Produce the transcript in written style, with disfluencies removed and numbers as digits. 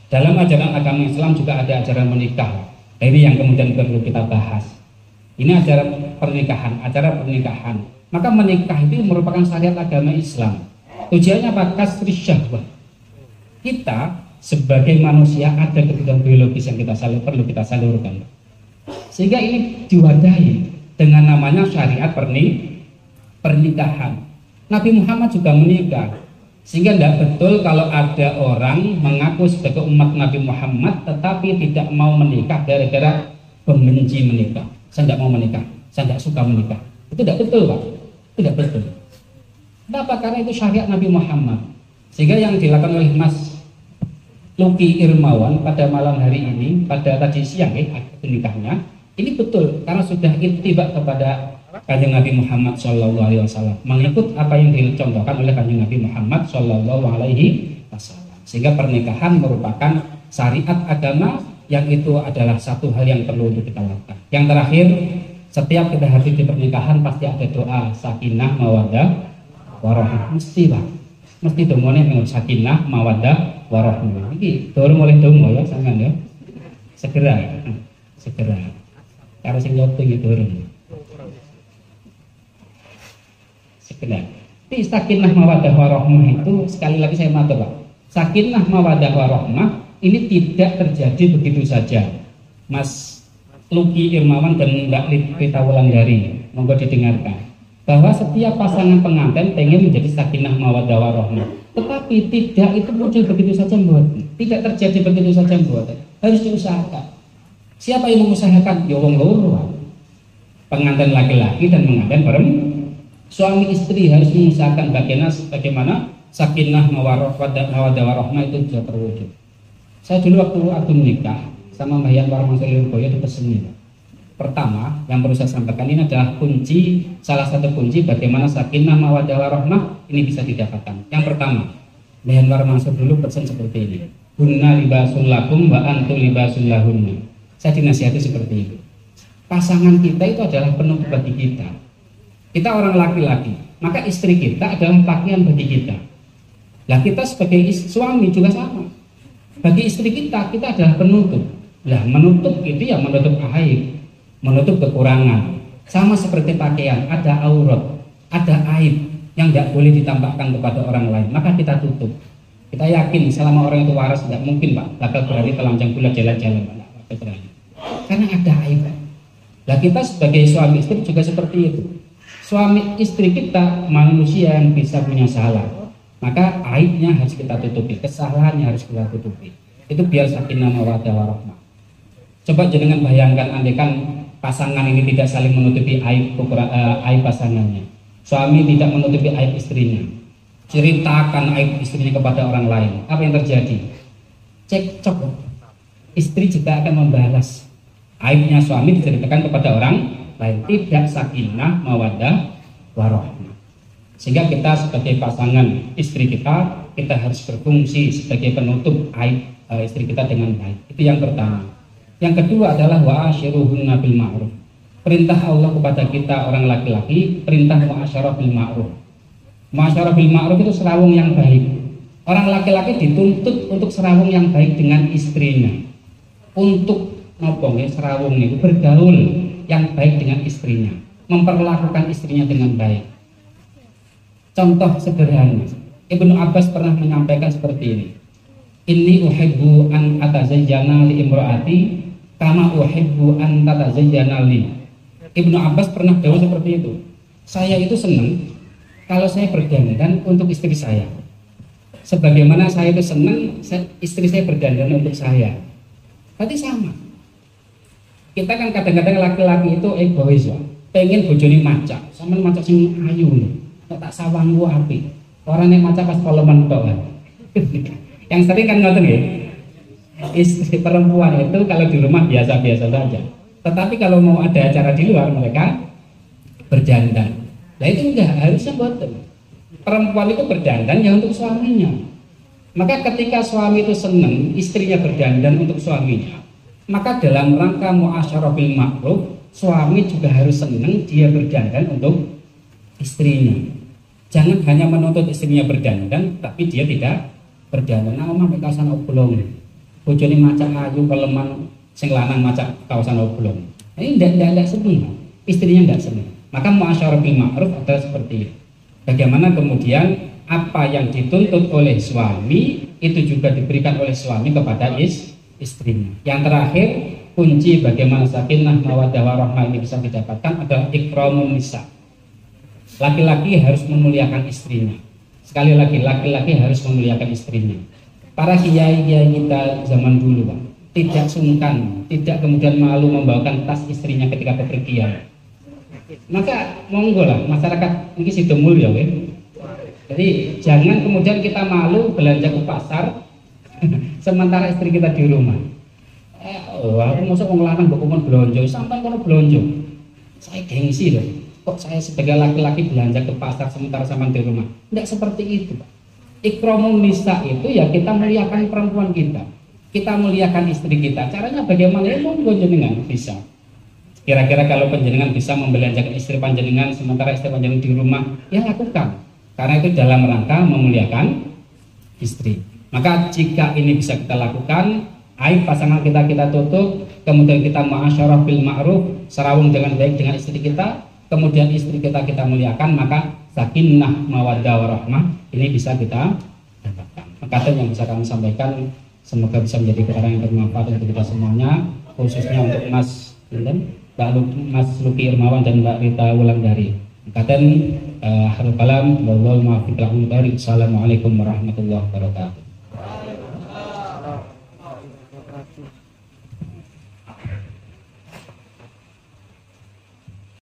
Dalam ajaran agama Islam juga ada ajaran menikah. Nah, ini yang kemudian perlu kita bahas. Ini ajaran pernikahan, acara pernikahan. Maka menikah itu merupakan syariat agama Islam. Tujuannya apa? Kasri syahwat. Kita sebagai manusia ada kebutuhan biologis yang perlu kita salurkan. Sehingga ini diwadahi dengan namanya syariat pernikahan. Nabi Muhammad juga menikah. Sehingga tidak betul kalau ada orang mengaku sebagai umat Nabi Muhammad tetapi tidak mau menikah gara-gara membenci menikah. Saya tidak mau menikah, saya tidak suka menikah. Itu tidak betul, Pak. Tidak betul. Kenapa? Karena itu syariat Nabi Muhammad. Sehingga yang dilakukan oleh Mas Luki Irmawan pada malam hari ini, pada tadi siang nikahnya, ini betul karena sudah ittiba kepada Kanjeng Nabi Muhammad SAW, mengikut apa yang dicontohkan oleh Kanjeng Nabi Muhammad SAW. Sehingga pernikahan merupakan syariat agama yang itu adalah satu hal yang perlu untuk kita lakukan. Yang terakhir, setiap kita hadir di pernikahan pasti ada doa sakinah mawaddah warahmah. Mesti, Pak. Mesti dongane dengan sakinah mawaddah warahmah. Iki dorong oleh dongo ya sampean ya. Segera. Karo sing nyoto iki dorong. Segera. Di sakinah mawaddah warahmah itu sekali lagi saya matur, Pak. Sakinah mawaddah warahmah ini tidak terjadi begitu saja. Mas Luki Irmawan dan Mbak Rita Wulandari, monggo didengarkan bahwa setiap pasangan pengantin pengen menjadi sakinah mawaddah warahmah, tetapi tidak itu muncul begitu saja, Mbak. Tidak terjadi begitu saja, Mbak. Harus diusahakan. Siapa yang mengusahakan? Ya wong loro. Pengantin laki-laki dan pengantin perempuan. Suami istri harus mengusahakan bagaimana sakinah mawaddah warahmah itu bisa terwujud. Saya dulu waktu menikah sama Mbah Yanwar Mansur Lirboyo itu pesennya. Pertama, yang perlu saya sampaikan ini adalah salah satu kunci bagaimana sakinah mawaddah warahmah ini bisa didapatkan. Yang pertama, Mbah Yanwar Mansur dulu pesan seperti ini. Hunna libasul lakum wa antum libasul lahunna. Saya dinasihati seperti itu. Pasangan kita itu adalah penutup bagi kita. Kita orang laki-laki, maka istri kita adalah pakaian bagi kita. Lah kita sebagai suami juga sama. Bagi istri kita adalah penutup. Lah menutup itu ya menutup aib, menutup kekurangan. Sama seperti pakaian, ada aurat, ada aib yang tidak boleh ditampakkan kepada orang lain. Maka kita tutup. Kita yakin selama orang itu waras tidak mungkin, Pak, bakal berani telanjang bulat jalan-jalan, Pak. Karena ada aib. Lah kita sebagai suami istri juga seperti itu. Suami istri kita manusia yang bisa punya salah. Maka aibnya harus kita tutupi, kesalahannya harus kita tutupi. Itu biar sakinah mawaddah warahmah. Coba jenengan bayangkan andaikan pasangan ini tidak saling menutupi aib pasangannya. Suami tidak menutupi aib istrinya. Ceritakan aib istrinya kepada orang lain. Apa yang terjadi? Cekcok. Istri juga akan membalas aibnya suami diceritakan kepada orang lain. Tidak sakinah mawaddah warahmah. Sehingga kita sebagai pasangan istri kita harus berfungsi sebagai penutup aib istri kita dengan baik. Itu yang pertama. Yang kedua adalah wa'ashiruhunna bil ma'ruf. Perintah Allah kepada kita orang laki-laki, perintah mu'asyarah bil ma'ruf. Mu'asyarah bil ma'ruf itu serawung yang baik. Orang laki-laki dituntut untuk serawung yang baik dengan istrinya. Untuk serawung itu bergaul yang baik dengan istrinya, memperlakukan istrinya dengan baik. Contoh sederhana, Ibnu Abbas pernah menyampaikan seperti ini. Inni uhibbu an atazayyana li imraati kama uhibbu an tatazayyana li. Ibnu Abbas pernah jawab seperti itu. Saya itu senang kalau saya berdandan untuk istri saya. Sebagaimana saya itu senang istri saya berdandan untuk saya. Berarti sama. Kita kan kadang-kadang laki-laki itu egois ya. Pengen bojone macak, sampean macak sing ayu nih. Tak sawang gua api. Orang yang macam pas koloman tok. Yang sering kan ngoten nggih. Istri perempuan itu kalau di rumah biasa-biasa saja. Tetapi kalau mau ada acara di luar mereka berdandan. Nah itu enggak, harusnya boten. Perempuan itu berdandan ya untuk suaminya. Maka ketika suami itu senang istrinya berdandan untuk suaminya, maka dalam rangka mu'asyarah bil ma'ruf, suami juga harus senang dia berdandan untuk istrinya. Jangan hanya menuntut istrinya berdandan, tapi dia tidak berdandan. Nah, omah bekasan oblong. bojone macak ayu keleman, sing lanang macak kawasan oblong. Ini tidak senang, istrinya tidak senang. Maka muasyarah bil ma'ruf adalah seperti itu. Bagaimana kemudian apa yang dituntut oleh suami itu juga diberikan oleh suami kepada istrinya. Yang terakhir, kunci bagaimana sakinah mawaddah warahmah ini bisa didapatkan adalah ikramun nisa. Laki-laki harus memuliakan istrinya. Sekali lagi, laki-laki harus memuliakan istrinya. Para kiai-kiai kita zaman dulu, Pak, tidak sungkan, tidak kemudian malu membawakan tas istrinya ketika bepergian. Maka monggo lah masyarakat ini sido mulia, ya. Jadi jangan kemudian kita malu belanja ke pasar sementara istri kita di rumah. Aku masuk wong lanang mbok kon blonjo, sampai kono blonjo. Saya gengsi loh. Kok saya sebagai laki-laki belanja ke pasar sementara sampean di rumah? Tidak seperti itu, Pak. Ikramun nisa itu ya kita muliakan perempuan kita. Kita muliakan istri kita. Caranya bagaimana? Ya monggo jenengan bisa. Kira-kira kalau panjenengan bisa membelanjakan istri panjenengan sementara istri panjenengan di rumah, ya lakukan. Karena itu dalam rangka memuliakan istri. Maka jika ini bisa kita lakukan, aib pasangan kita tutup, kemudian kita muasyarah bil ma'ruf, serawung dengan baik dengan istri kita, kemudian istri kita muliakan, maka sakinah mawaddah warahmah ini bisa kita dapatkan. Maka itu yang bisa kami sampaikan, semoga bisa menjadi keterangan yang bermanfaat untuk kita semuanya, khususnya untuk Mas Luki Irmawan dan Mbak Rita Wulandari. Katen akhirul kalam, wallahu muwaffiq. Assalamualaikum warahmatullahi wabarakatuh.